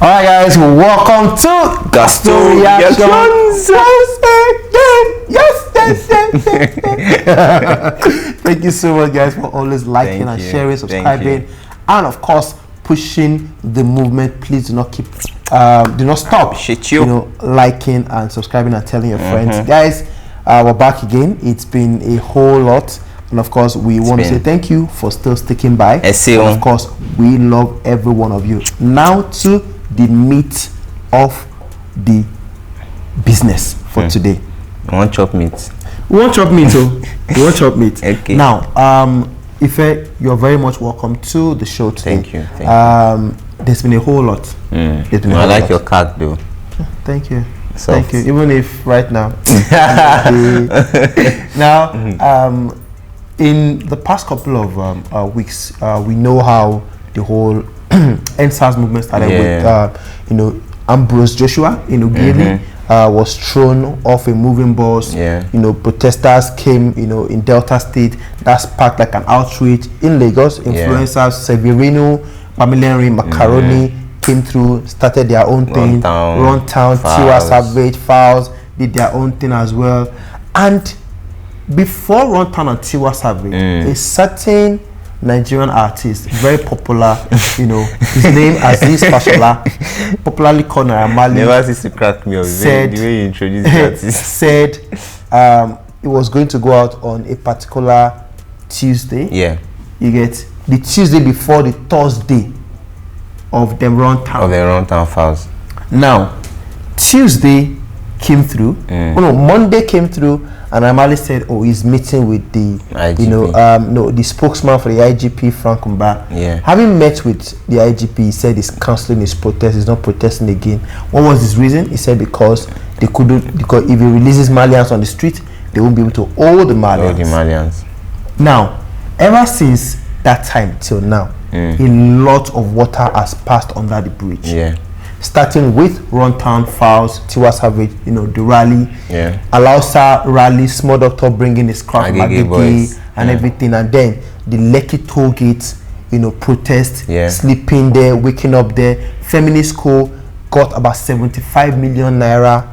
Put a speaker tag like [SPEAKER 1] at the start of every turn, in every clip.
[SPEAKER 1] Alright guys, welcome to Gusto Reactions. Yes. Thank you so much guys for always liking and sharing, subscribing, and of course pushing the movement. Please do not stop. You know, liking and subscribing and telling your friends. Guys, we're back again. It's been a whole lot. And of course, we want to say thank you for still sticking by. And of course, we love every one of you. Now to the meat of the business for today.
[SPEAKER 2] We want chop meat.
[SPEAKER 1] We want chop meat, so we want chop meat.
[SPEAKER 2] Okay.
[SPEAKER 1] Now, Ife, you're very much welcome to the show today.
[SPEAKER 2] Thank you.
[SPEAKER 1] There's been a whole lot.
[SPEAKER 2] I like your card though.
[SPEAKER 1] Thank you.
[SPEAKER 2] Soft.
[SPEAKER 1] Thank you. Even if right now. Now, in the past couple of weeks, we know how the whole SARS movement started with, Ambrose Joshua in Ughelli was thrown off a moving bus. Protesters came, in Delta State. That sparked like an outreach in Lagos. Influencers, Severino, Pamela Macaroni came through, started their own thing. Run Town, Tiwa Savage, Fowls did their own thing as well. And before Run Town and Tiwa Savage, a certain Nigerian artist, very popular, his name Aziz Fashola, popularly called NAIRA Marley.
[SPEAKER 2] Never cease to crack me up. The way you introduce the artist.
[SPEAKER 1] Said it was going to go out on a particular Tuesday.
[SPEAKER 2] Yeah.
[SPEAKER 1] You get the Tuesday before the Thursday of the Run Town.
[SPEAKER 2] Of the Run Town Fowls.
[SPEAKER 1] Now, Tuesday came through. Monday came through. And Amali said, "Oh, he's meeting with the,
[SPEAKER 2] IGP.
[SPEAKER 1] The spokesman for the IGP, Frank Umba. Having met with the IGP, he said he's cancelling his protest. He's not protesting again. What was his reason? He said because they couldn't. Because if he releases Malians on the street, they won't be able to hold the Malians. Now, ever since that time till now, a lot of water has passed under the bridge. Starting with Run Town Fowls, Tiwa Savage, the rally, Alausa rally, Small Doctor bringing his crowd, Agege and everything, and then the Lekki toll gate, protest, sleeping there, waking up there. Feminist School got about 75 million naira,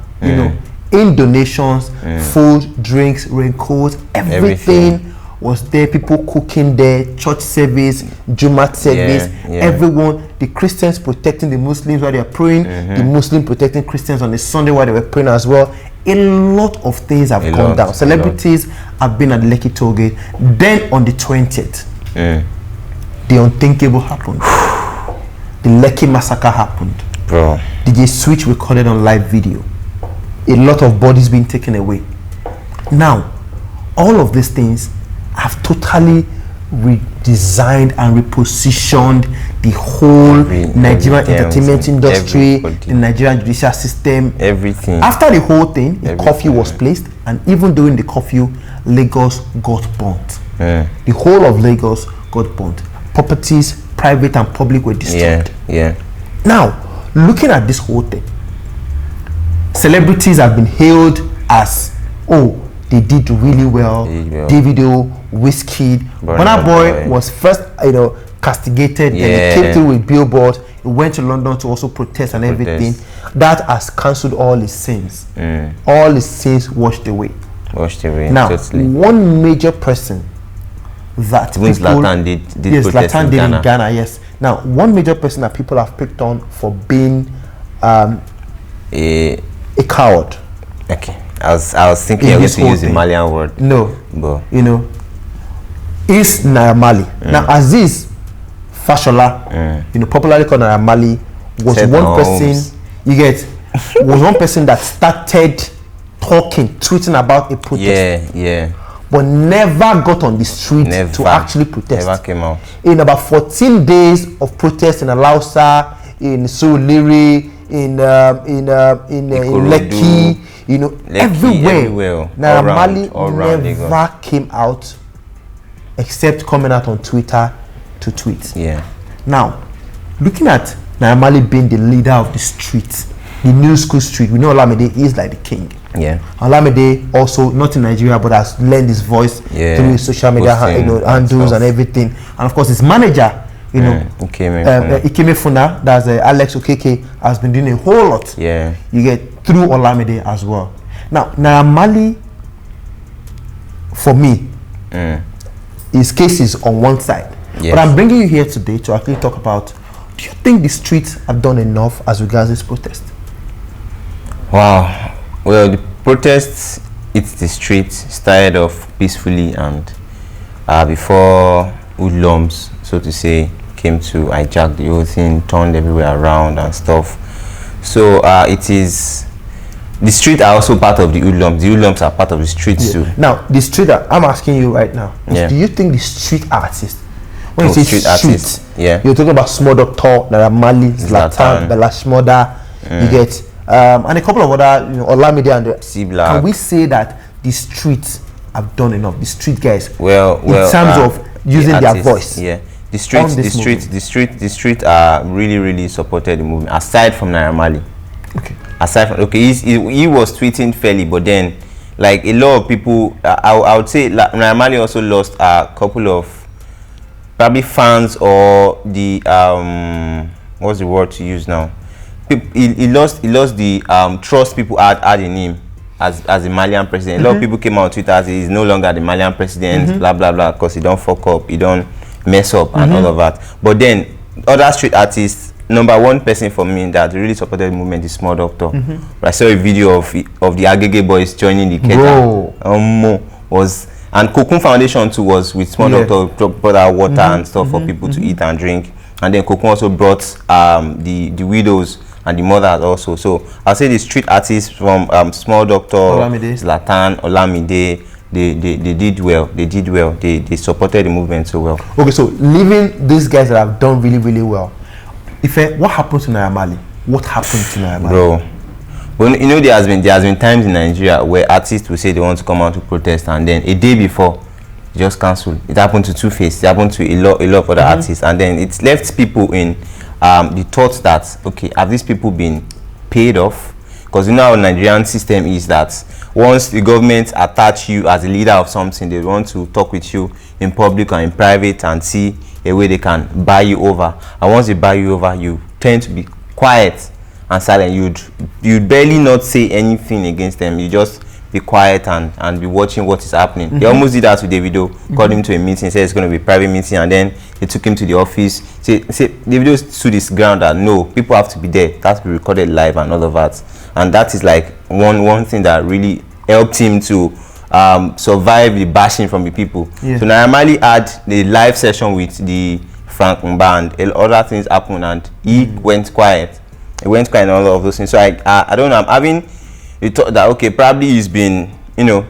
[SPEAKER 1] in donations, food, drinks, raincoats, everything was there. People cooking there, church service, Jumat service, everyone. The Christians protecting the Muslims while they are praying, the Muslims protecting Christians on the Sunday while they were praying as well. A lot of things have gone down. Celebrities have been at the Lekki toll gate. Then on the 20th, the unthinkable happened. The Lekki massacre happened.
[SPEAKER 2] Bro.
[SPEAKER 1] DJ Switch recorded on live video. A lot of bodies being taken away. Now, all of these things have totally redesigned and repositioned the whole Nigerian entertainment industry, the Nigerian judicial system,
[SPEAKER 2] everything.
[SPEAKER 1] After the whole thing, a curfew was placed, and even during the curfew, Lagos got burnt. The whole of Lagos got burnt. Properties, private and public, were destroyed. Now, looking at this whole thing, celebrities have been hailed as, they did really well. Davido, WIZKID. Burna Boy was first, castigated. Then he came through with billboard. He went to London to also protest and everything. That has cancelled all his sins. All his sins washed away. Now, one major person that
[SPEAKER 2] Zlatan did protest in Ghana.
[SPEAKER 1] Yes. Now, one major person that people have picked on for being a coward.
[SPEAKER 2] Okay. I was thinking you're going to use the Malian word.
[SPEAKER 1] No. But is NAIRA Marley. Now Aziz Fashola, popularly called NAIRA Marley, was one person that started tweeting about a protest. But never got on the street to actually protest.
[SPEAKER 2] Never came out.
[SPEAKER 1] In about 14 days of protest in Alausa, in Surulere, in Lekki, everywhere. NAIRA Marley never came out except coming out on Twitter to tweet. Now, looking at NAIRA Marley being the leader of the street, the new school street, we know Olamide is like the king. Olamide also, not in Nigeria, but has lent his voice through his social media handles and everything. And of course, his manager, You know, Ikeme Funa, that's Alex Okeke, has been doing a whole lot.
[SPEAKER 2] Yeah.
[SPEAKER 1] You get through Olamide as well. Now, NAIRA Marley, for me, his case is on one side. Yes. But I'm bringing you here today to actually talk about, do you think the streets have done enough as regards this protest?
[SPEAKER 2] Wow. Well, the protests, it's the streets, started off peacefully, and before hoodlums, so to say, came to hijack the whole thing, turned everywhere around and stuff. So it is, the streets are also part of the hoodlums. The hoodlums are part of the streets too.
[SPEAKER 1] Now, the street, I'm asking you right now, do you think the street artists, when you say street artists, you're talking about Small Doctor, NAIRA Marley, Zlatan, Bella Shmurda, you get, and a couple of other, you know, Olamide and the, can we say that the streets have done enough? The street guys, in terms of using their voice.
[SPEAKER 2] Yeah, the street are really supported the movement. Aside from NAIRA Marley, aside from he was tweeting fairly, but then like a lot of people, I would say NAIRA Marley also lost a couple of probably fans, or the what's the word to use now? He lost the trust people had in him as the Malian president. A lot of people came out on Twitter as he's no longer the Malian president, blah blah blah, because he don't fuck up, he don't mess up and all of that. But then other street artists, number one person for me that really supported the movement is Small Doctor. I saw a video of the Agege boys joining the Keta. And Cocoon Foundation too was with Small Doctor, brought out water and stuff for people to eat and drink. And then Cocoon also brought the widows and the mothers also. So I'll say the street artists from Small Doctor, Zlatan, Olamide, they did well. They supported the movement so well.
[SPEAKER 1] Okay, so leaving these guys that have done really well, what happened to NAIRA Marley? What happened to NAIRA Marley?
[SPEAKER 2] Bro, well, you know, there has been times in Nigeria where artists will say they want to come out to protest, and then a day before just cancel. It happened to Two-Face. It happened to a lot of other artists, and then it's left people in the thought that, okay, have these people been paid off? Because you know how Nigerian system is that once the government attach you as a leader of something, they want to talk with you in public or in private and see a way they can buy you over. And once they buy you over, you tend to be quiet and silent. You'd barely not say anything against them. You just be quiet and be watching what is happening. They almost did that to Davido. Called him to a meeting, said it's going to be a private meeting, and then they took him to the office. Say Davido stood his ground that no, people have to be there. It has to be recorded live and all of that. And that is like one thing that really helped him to survive the bashing from the people. So NAIRA Marley had the live session with the Frank Band. Other things happened, and he went quiet. He went quiet and all of those things. So I don't know. I'm having the thought that, okay, probably he's been, you know,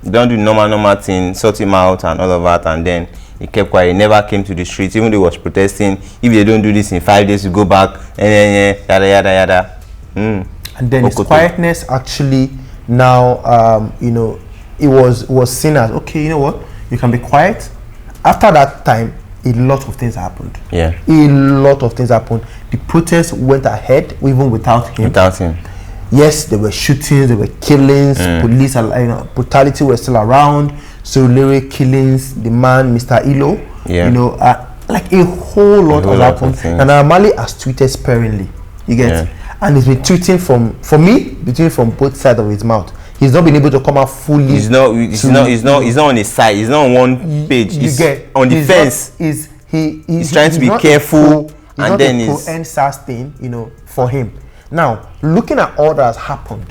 [SPEAKER 2] don't do normal thing, sort him out and all of that, and then he kept quiet. He never came to the streets, even though he was protesting. If they don't do this in 5 days, you go back, yada.
[SPEAKER 1] And then his quietness actually now, you know, it was seen as, okay, you know what, you can be quiet. After that time, a lot of things happened. A lot of things happened. The protest went ahead even without him. Yes, there were shootings, there were killings, police, brutality was still around. So lyric killings, the man, Mr. Ilo, you know, like a whole lot has happened. And NAIRA Marley has tweeted sparingly. You get, and he's been tweeting from both sides of his mouth. He's not been able to come out fully. He's not on his side. He's not on one page. He's on the fence. He's trying to be careful, and then he's end SARS thing, you know, for him. Now, looking at all that has happened,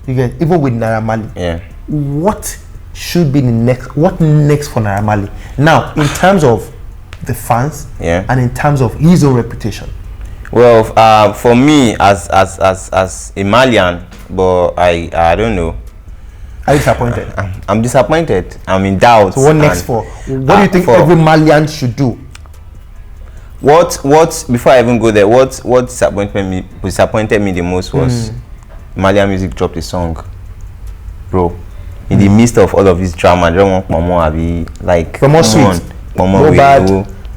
[SPEAKER 1] you get, even with NAIRA Marley, what should be the next? What next for NAIRA Marley? Now, in terms of the fans, and in terms of his own reputation.
[SPEAKER 2] Well, for me as a Malian, but I don't know.
[SPEAKER 1] Are you disappointed?
[SPEAKER 2] I'm disappointed. I'm in doubt.
[SPEAKER 1] So what next for? What do you think every Malian should do?
[SPEAKER 2] What before I even go there, what disappointed me the most was Malian music dropped a song, bro. In the midst of all of this drama, they don't want Momo Abi, like
[SPEAKER 1] Momo Sweet,
[SPEAKER 2] Momo
[SPEAKER 1] Bad,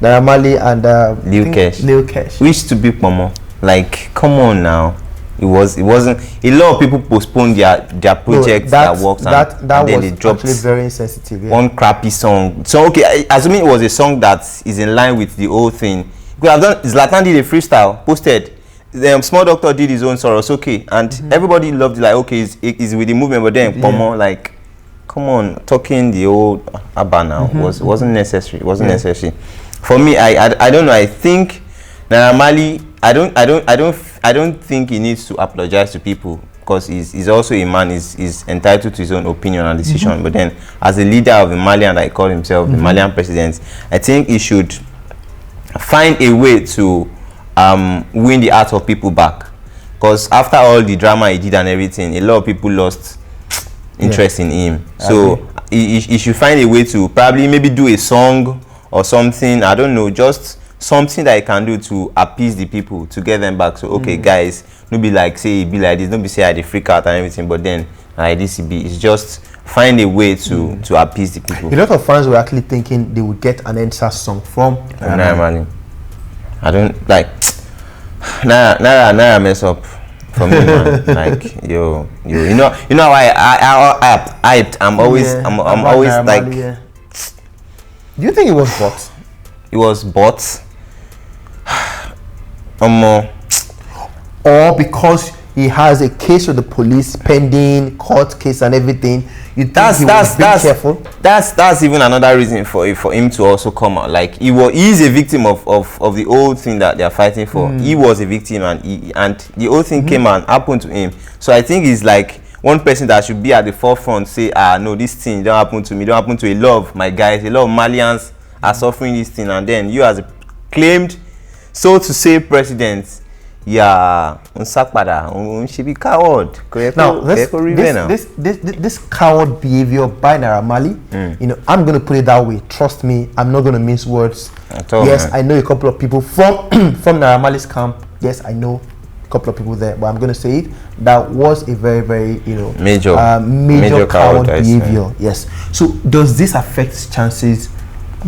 [SPEAKER 1] NAIRA Marley and
[SPEAKER 2] Lil Kesh. We used to be Momo. Like, come on now. It wasn't. A lot of people postponed their projects, their works, and then they dropped
[SPEAKER 1] actually very insensitive.
[SPEAKER 2] One crappy song. So okay, assuming it was a song that is in line with the whole thing, could have done. Zlatan did a freestyle, posted. Small Doctor did his own Soros, okay, and everybody loved it. Like, okay, he's with the movement, but then like, come on, talking the old Abba now wasn't necessary. It wasn't necessary. For me, I don't know. I think NAIRA Marley, I don't think he needs to apologize to people, because he's also a man. He's entitled to his own opinion and decision. But then, as a leader of the Malian, that he called himself, the Malian president, I think he should find a way to win the heart of people back. Because after all the drama he did and everything, a lot of people lost interest in him. So he should find a way to probably maybe do a song or something. I don't know, just something that he can do to appease the people, to get them back. So okay, guys, no be like say it be like this, don't be say I dey freak out and everything, but then like this it's just find a way to appease the people.
[SPEAKER 1] A lot of fans were actually thinking they would get an NSAS song from
[SPEAKER 2] NAIRA Marley. I don't like Naira mess up for me, man. Like you know why I hyped. I'm always like.
[SPEAKER 1] Marley, Do you think it was bought?
[SPEAKER 2] It was bought.
[SPEAKER 1] Or because he has a case with the police pending, court case and everything, you think he was being careful?
[SPEAKER 2] That's even another reason for him to also come out. Like he is a victim of the old thing that they are fighting for. He was a victim, and the whole thing came and happened to him. So I think he's like one person that should be at the forefront, say, no, this thing don't happen to me, don't happen to a lot of my guys. A lot of Malians are suffering this thing, and then you as a claimed, so to say, president, should be coward.
[SPEAKER 1] Now, this coward behavior by NAIRA Marley, I'm going to put it that way. Trust me, I'm not going to mince words. Yes, man. I know a couple of people from NAIRA Marley's camp. Yes, I know a couple of people there, but I'm going to say it. That was a very, very, major coward behavior. Yes. So, does this affect his chances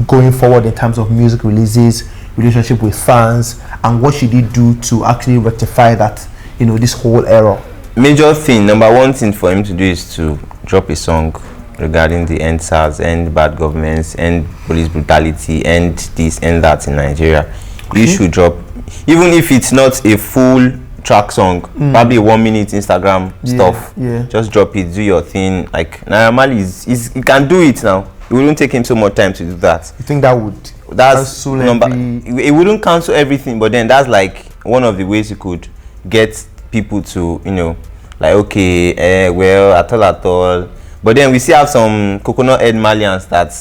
[SPEAKER 1] going forward in terms of music releases, relationship with fans, and what should he do to actually rectify that, this whole error?
[SPEAKER 2] Major thing, number one thing for him to do is to drop a song regarding the end SARS, end bad governments, end police brutality, end this, end that in Nigeria. Okay. You should drop, even if it's not a full track song, probably a 1 minute Instagram stuff. Just drop it, do your thing. Like NAIRA Marley he can do it now. It wouldn't take him so much time to do that.
[SPEAKER 1] You think that would?
[SPEAKER 2] It wouldn't cancel everything, but then that's like one of the ways you could get people to, like, okay, well, at all. But then we still have some coconut head Malians that,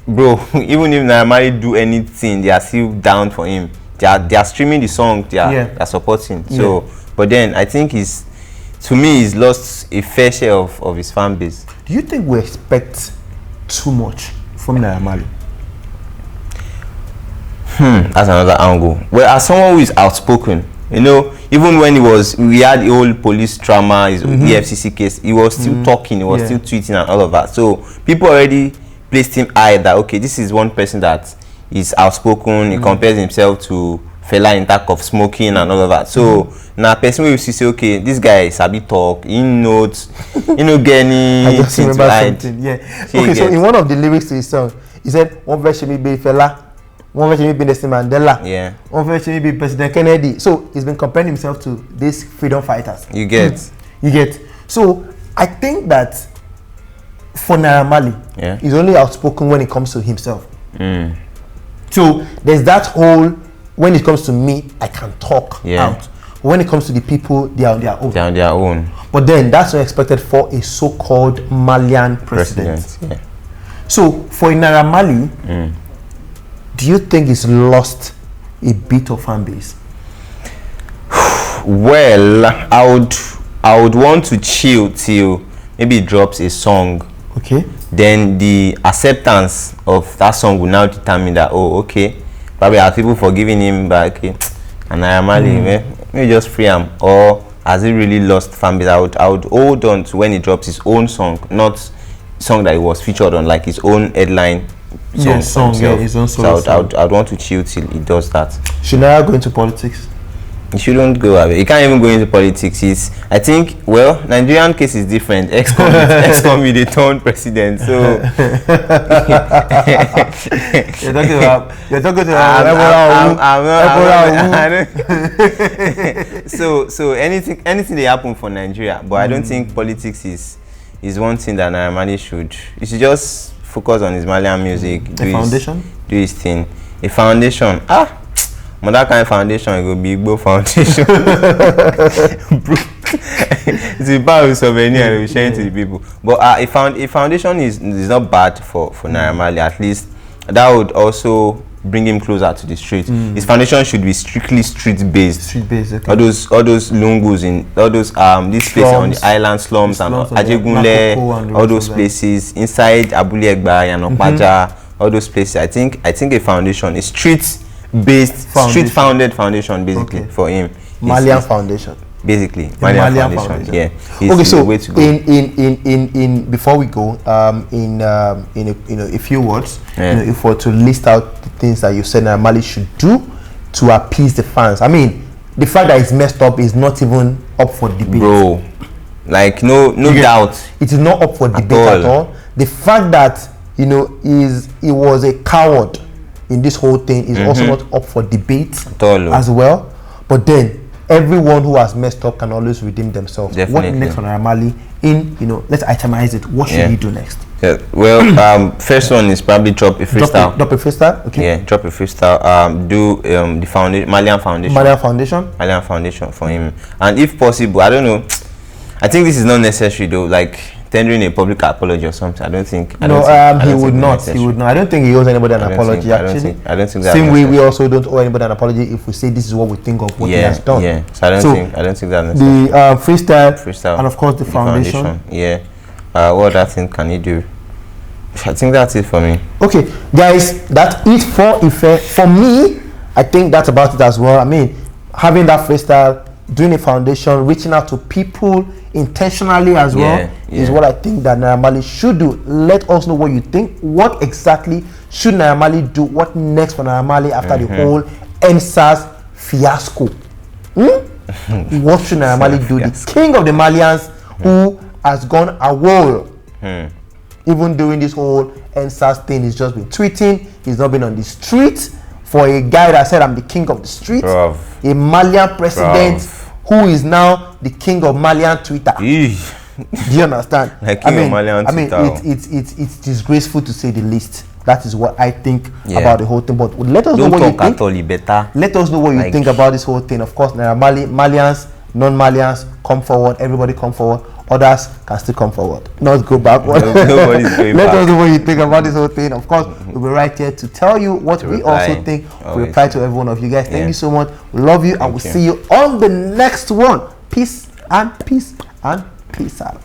[SPEAKER 2] bro, even if NAIRA Marley do anything, they are still down for him. They are streaming the song, they are supporting. So, but then I think he's lost a fair share of his fan base.
[SPEAKER 1] Do you think we expect too much from NAIRA Marley?
[SPEAKER 2] That's another angle. Well, as someone who is outspoken, even when we had the whole police trauma, his EFCC case, he was still talking, he was still tweeting and all of that. So people already placed him high that, okay, this is one person that is outspoken, he compares himself to Fela in terms of smoking and all of that. So now person will say, okay, this guy is a bit talk, he knows, get any.
[SPEAKER 1] I just remember something. Okay, so in one of the lyrics to his song, he said, one version may be Fela, one version may be Nelson Mandela, one version may be President Kennedy. So he's been comparing himself to these freedom fighters.
[SPEAKER 2] You get.
[SPEAKER 1] So I think that for NAIRA Marley, he's only outspoken when it comes to himself. So there's that whole, when it comes to me, I can talk out. When it comes to the people, they are on their own.
[SPEAKER 2] They're on their own.
[SPEAKER 1] But then that's not expected for a so-called Malian president. So for NAIRA Marley, do you think he's lost a bit of fan base?
[SPEAKER 2] Well, I would want to chill till maybe he drops a song.
[SPEAKER 1] Okay.
[SPEAKER 2] Then the acceptance of that song will now determine that, okay, probably are people forgiving him back, and NAIRA Marley, maybe just free him, or has he really lost fan base? I would hold on to when he drops his own song, not song that he was featured on, like his own headline song.
[SPEAKER 1] His own song.
[SPEAKER 2] So I'd want to chill till he does that.
[SPEAKER 1] Should NAIRA go into politics?
[SPEAKER 2] You shouldn't go away. You can't even go into politics. I think, well, Nigerian case is different. Ex-con they turned president. So
[SPEAKER 1] you're talking
[SPEAKER 2] to so anything they happen for Nigeria, but I don't think politics is one thing that NAIRA Marley should. You should just focus on his Malian music. Do his thing. A foundation. But that kind of foundation, it will be Igbo foundation. It's a power souvenir and we're sharing to the people. But a foundation is not bad for NAIRA Marley. At least that would also bring him closer to the street. His foundation should be strictly street based. Okay. All those lungus in all those this place on the island slums and Ajegunle, all those places inside Abule Egba and Okpaja, all those places. I think a foundation, a street founded foundation basically for him.
[SPEAKER 1] Malian foundation.
[SPEAKER 2] Basically, Malian foundation. Yeah.
[SPEAKER 1] Okay, so way to go. in before we go, in a few words, if we're to list out the things that you said NAIRA Marley should do to appease the fans. I mean, the fact that it's messed up is not even up for debate.
[SPEAKER 2] Bro, like no doubt.
[SPEAKER 1] It is not up for debate at all. The fact that he was a coward in this whole thing is also not up for debate as well. But then everyone who has messed up can always redeem themselves.
[SPEAKER 2] Definitely.
[SPEAKER 1] What next for NAIRA Marley? Let's itemize it. What should he do next?
[SPEAKER 2] Yeah. Well, first one is probably drop a freestyle.
[SPEAKER 1] Drop a freestyle. Okay.
[SPEAKER 2] Yeah, drop a freestyle. Do the Malian foundation. Malian foundation for him. And if possible, I don't know. I think this is not necessary though. Like tendering a public apology or something. I don't think. He
[SPEAKER 1] would not. I don't think he owes anybody an apology. I don't think that. Same way we also don't owe anybody an apology if we say this is what we think of what he has done.
[SPEAKER 2] Yeah. So I don't think that necessary.
[SPEAKER 1] The freestyle, and of course the foundation.
[SPEAKER 2] Yeah. What other thing can he do? I think that's it for me.
[SPEAKER 1] Okay, guys, that's it for Ife. For me, I think that's about it as well. I mean, having that freestyle, doing a foundation, reaching out to people intentionally as well is what I think that NAIRA Marley should do. Let us know what you think. What exactly should NAIRA Marley do? What next for NAIRA Marley after the whole SARS fiasco? What should NAIRA Marley do? The king of the Malians who has gone AWOL. Even during this whole SARS thing, he's just been tweeting. He's not been on the street. For a guy that said I'm the king of the street, a Malian president who is now the king of Malian Twitter. Do you understand? It's disgraceful to say the least. That is what I think about the whole thing. But let us know what you think. Let us know what you think about this whole thing. Of course, NAIRA Marley, Malians, non-Malians, come forward. Everybody come forward. Others can still come forward. Not go backward.
[SPEAKER 2] Nobody's going back.
[SPEAKER 1] Let us know what you think about this whole thing. Of course, we'll be right here to tell you what we also think. We reply to every one of you guys. Thank you so much. We love you, and we'll see you on the next one. Peace and peace and peace out.